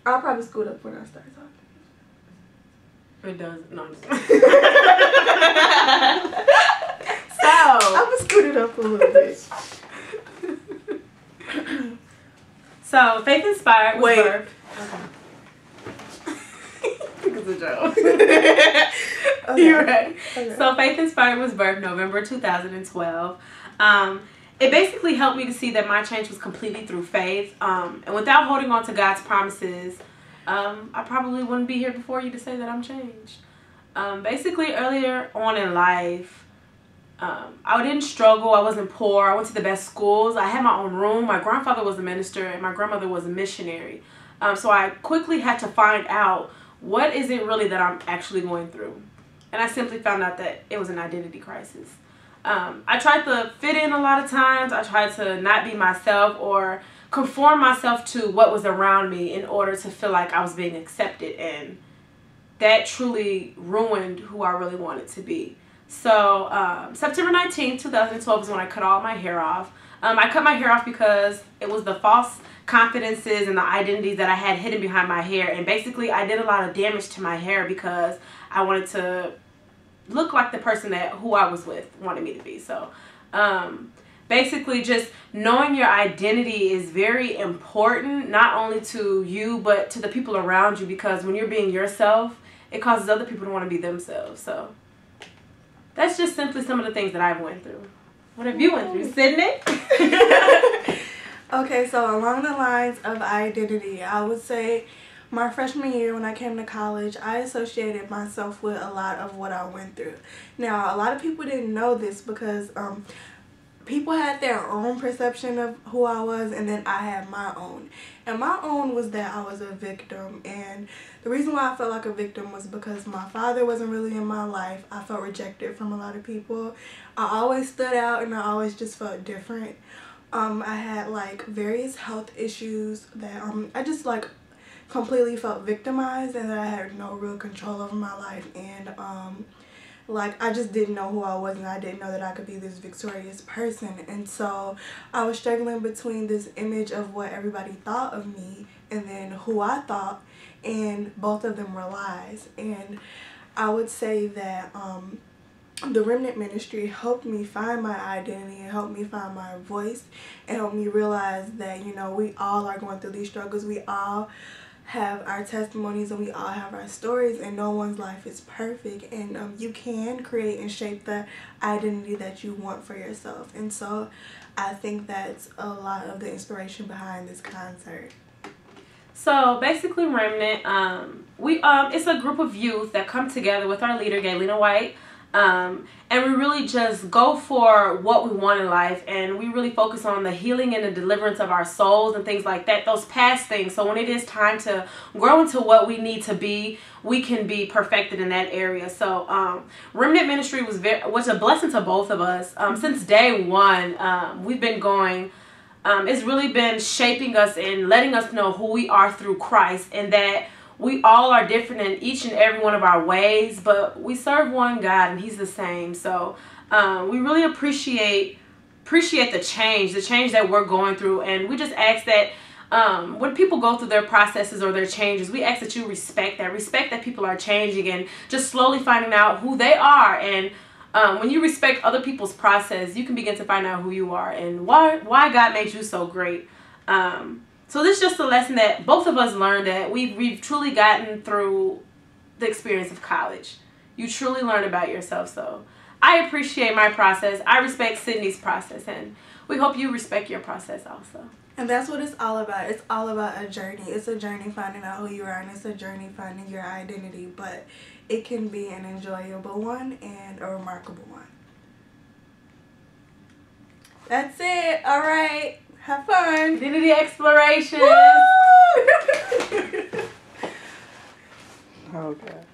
I'll probably scoot up when I start talking. It does. No, I'm just So I'm gonna scoot it up a little bit. So Faith Inspired was birthed. Okay. It's a joke. Okay. You're right. Okay. So Faith Inspired was birthed November 2012. It basically helped me to see that my change was completely through faith. And without holding on to God's promises, I probably wouldn't be here before you to say that I'm changed. Basically, earlier on in life, I didn't struggle. I wasn't poor. I went to the best schools. I had my own room. My grandfather was a minister and my grandmother was a missionary. So I quickly had to find out, what is it really that I'm actually going through? And I simply found out that it was an identity crisis. I tried to fit in a lot of times. I tried to not be myself or conform myself to what was around me in order to feel like I was being accepted. And that truly ruined who I really wanted to be. So September 19th, 2012 is when I cut all my hair off. I cut my hair off because it was the false confidences and the identities that I had hidden behind my hair. And basically I did a lot of damage to my hair because I wanted to look like the person that who I was with wanted me to be. So basically just knowing your identity is very important, not only to you but to the people around you, because when you're being yourself, it causes other people to want to be themselves. So that's just simply some of the things that I've went through. What have you went through, Sydney? Okay, so along the lines of identity, I would say my freshman year when I came to college, I associated myself with a lot of what I went through. Now, a lot of people didn't know this because people had their own perception of who I was, and then I had my own. And my own was that I was a victim. And the reason why I felt like a victim was because my father wasn't really in my life. I felt rejected from a lot of people. I always stood out and I always just felt different. I had like various health issues that I just like completely felt victimized, and that I had no real control over my life. And like I just didn't know who I was, and I didn't know that I could be this victorious person. And so I was struggling between this image of what everybody thought of me and then who I thought, and both of them were lies. And I would say that the Remnant Ministry helped me find my identity and helped me find my voice and helped me realize that, you know, we all are going through these struggles. We all have our testimonies and we all have our stories, and no one's life is perfect, and you can create and shape the identity that you want for yourself. And so I think that's a lot of the inspiration behind this concert. So basically Remnant, it's a group of youth that come together with our leader Gaylena White, and we really just go for what we want in life, and we really focus on the healing and the deliverance of our souls and things like that, those past things. So when it is time to grow into what we need to be, we can be perfected in that area. So Remnant Ministry was a blessing to both of us. Since day one, we've been going. It's really been shaping us and letting us know who we are through Christ, and that we all are different in each and every one of our ways, but we serve one God and He's the same. So we really appreciate the change that we're going through. And we just ask that when people go through their processes or their changes, we ask that you respect that people are changing and just slowly finding out who they are. And when you respect other people's process, you can begin to find out who you are and why God made you so great. So this is just a lesson that both of us learned, that we've truly gotten through the experience of college. You truly learn about yourself. So I appreciate my process. I respect Sydney's process, and we hope you respect your process also. And that's what it's all about. It's all about a journey. It's a journey finding out who you are, and it's a journey finding your identity. But it can be an enjoyable one and a remarkable one. That's it. All right. Have fun. Identity exploration. Woo! Oh, God.